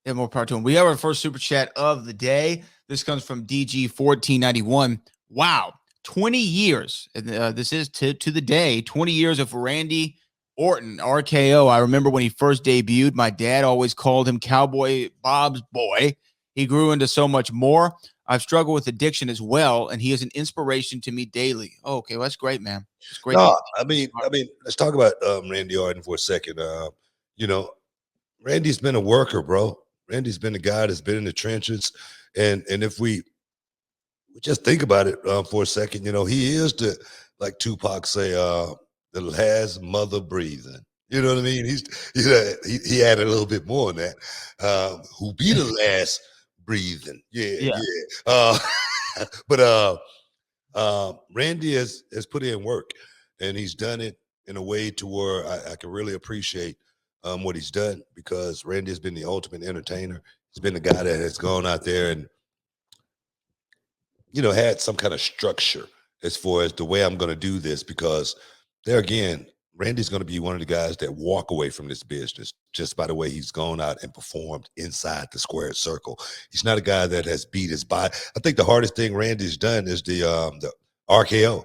And more power to him. We have our first super chat of the day. This comes from DG1491. Wow, 20 years. And this is to the day, 20 years of Randy Orton, RKO. I remember when he first debuted, my dad always called him Cowboy Bob's boy. He grew into so much more. I've struggled with addiction as well, and he is an inspiration to me daily. Oh, okay, well, that's great, man. It's great. No, I mean, let's talk about Randy Orton for a second. You know, Randy's been a worker, bro. Randy's been a guy that's been in the trenches, and if we just think about it for a second, you know, he is the, like Tupac say, the last mother breathing. You know what I mean? He's, you know, he added a little bit more on that. Who be the last breathing? Yeah. But Randy has put in work, and he's done it in a way to where I can really appreciate what he's done, because Randy has been the ultimate entertainer. He's been the guy that has gone out there and, you know, had some kind of structure as far as the way I'm going to do this, because there again, Randy's going to be one of the guys that walk away from this business just by the way he's gone out and performed inside the squared circle. He's not a guy that has beat his body. I think the hardest thing Randy's done is the RKO.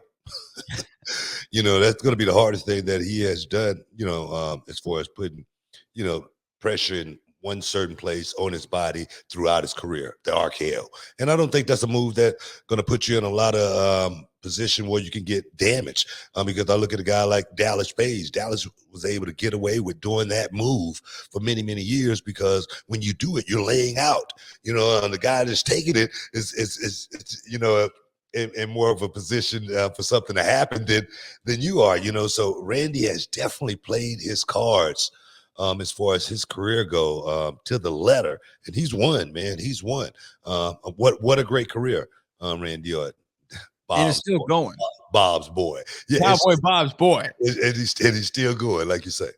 You know, that's going to be the hardest thing that he has done, you know, as far as putting, you know, pressure in one certain place on his body throughout his career, the RKO. And I don't think that's a move that's going to put you in a lot of position where you can get damaged. Because I look at a guy like Dallas Page. Dallas was able to get away with doing that move for many, many years, because when you do it, you're laying out, you know, and the guy that's taking it is you know, in more of a position for something to happen than you are, you know. So Randy has definitely played his cards as far as his career go to the letter, and he's won, man. He's won. What a great career, Randy Orton. And it's still going. Bob's boy. Yeah, Cowboy Bob's boy. And he's still going, like you say.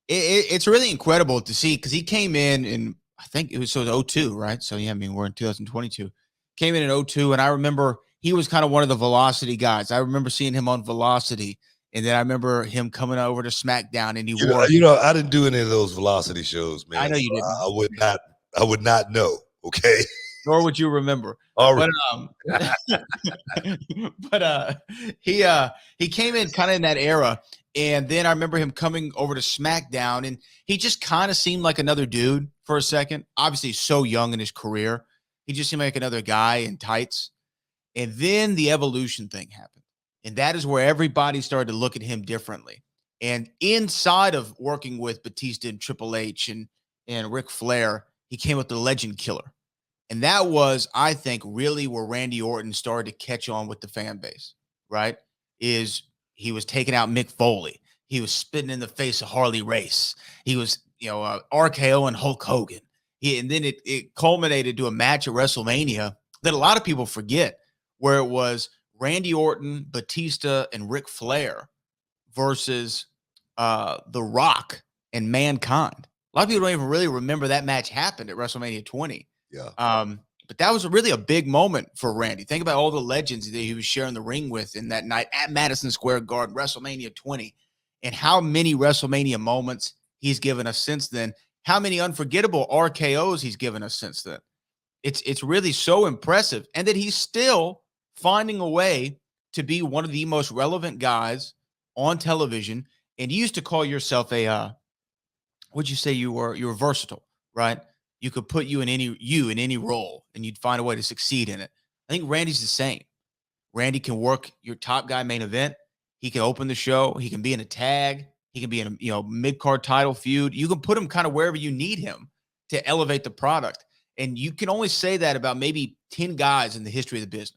It's really incredible to see, because he came in I think it was 02, right? So yeah, I mean, we're in 2022. Came in 02, and I remember he was kind of one of the Velocity guys. I remember seeing him on Velocity, and then I remember him coming over to SmackDown, and you know, I didn't do any of those Velocity shows, man. I know you didn't. I would not know. Okay. Nor would you remember. All right. But he came in kind of in that era, and then I remember him coming over to SmackDown, and he just kind of seemed like another dude for a second. Obviously, so young in his career, he just seemed like another guy in tights. And then the evolution thing happened, and that is where everybody started to look at him differently. And inside of working with Batista and Triple H and Ric Flair, he came with the Legend Killer. And that was, I think, really where Randy Orton started to catch on with the fan base, right? Is he was taking out Mick Foley. He was spitting in the face of Harley Race. He was, you know, RKO and Hulk Hogan. And then it culminated to a match at WrestleMania that a lot of people forget, where it was Randy Orton, Batista, and Ric Flair versus The Rock and Mankind. A lot of people don't even really remember that match happened at WrestleMania 20. Yeah. But that was really a big moment for Randy. Think about all the legends that he was sharing the ring with in that night at Madison Square Garden, WrestleMania 20, and how many WrestleMania moments he's given us since then. How many unforgettable RKOs he's given us since then. It's really so impressive, and that he's still finding a way to be one of the most relevant guys on television. And you used to call yourself what'd you say you were? You were versatile, right? You could put you in any role, and you'd find a way to succeed in it. I think Randy's the same. Randy can work your top guy main event. He can open the show. He can be in a tag. He can be in a mid-card title feud. You can put him kind of wherever you need him to elevate the product. And you can only say that about maybe 10 guys in the history of the business.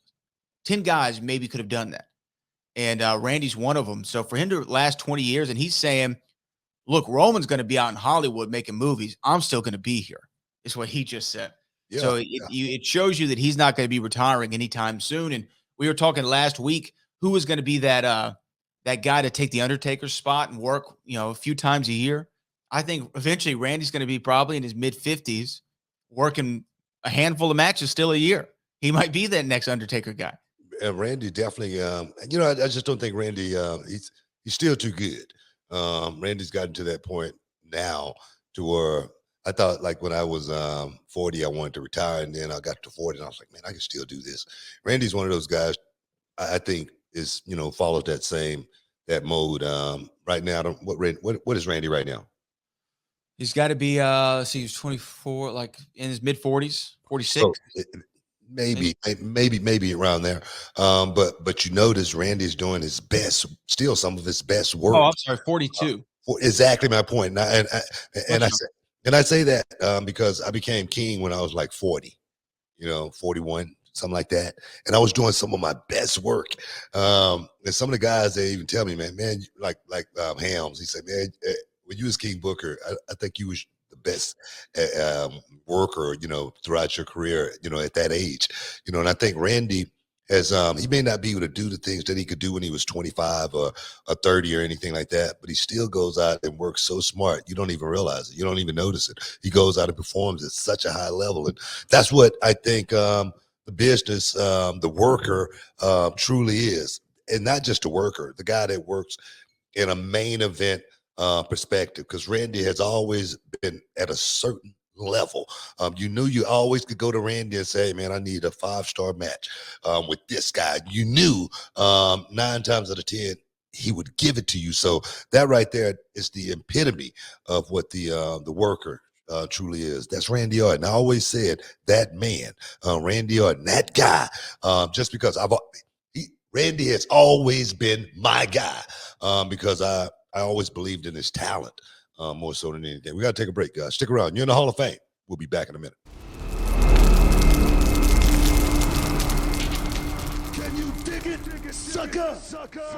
10 guys maybe could have done that. And Randy's one of them. So for him to last 20 years, and he's saying, look, Roman's going to be out in Hollywood making movies. I'm still going to be here, is what he just said. Yeah, so it shows you that he's not going to be retiring anytime soon. And we were talking last week, who was going to be that guy to take the Undertaker's spot and work, a few times a year. I think eventually Randy's going to be probably in his mid-50s working a handful of matches still a year. He might be that next Undertaker guy. Randy definitely, I just don't think Randy, he's still too good. Randy's gotten to that point now to where I thought like when I was 40, I wanted to retire, and then I got to 40, and I was like, man, I can still do this. Randy's one of those guys I think is follows that mode. Right now, I don't what is Randy right now? He's got to be see, he's 24, like in his mid 40s, So 46. maybe maybe around there. But you notice Randy's doing his best, still some of his best Oh, work. I'm sorry, 42. Exactly my point. And Much I younger. say and I say that because I became king when I was like 40, 41, something like that. And I was doing some of my best work. And some of the guys, they even tell me, man, Hams, he said, man, when you was King Booker, I think you was the best worker, throughout your career, at that age, and I think Randy has, he may not be able to do the things that he could do when he was 25 or 30 or anything like that, but he still goes out and works so smart. You don't even realize it. You don't even notice it. He goes out and performs at such a high level. And that's what I think the business, the worker truly is. And not just a worker, the guy that works in a main event perspective, because Randy has always been at a certain level. You knew you always could go to Randy and say, hey, man, I need a 5-star match with this guy. You knew 9 times out of 10, he would give it to you. So that right there is the epitome of what the worker truly is. That's Randy Orton. I always said that man, Randy Orton, that guy, just because Randy has always been my guy because I always believed in his talent more so than anything. We got to take a break, guys. Stick around. You're in the Hall of Fame. We'll be back in a minute. Can you dig it, sucker?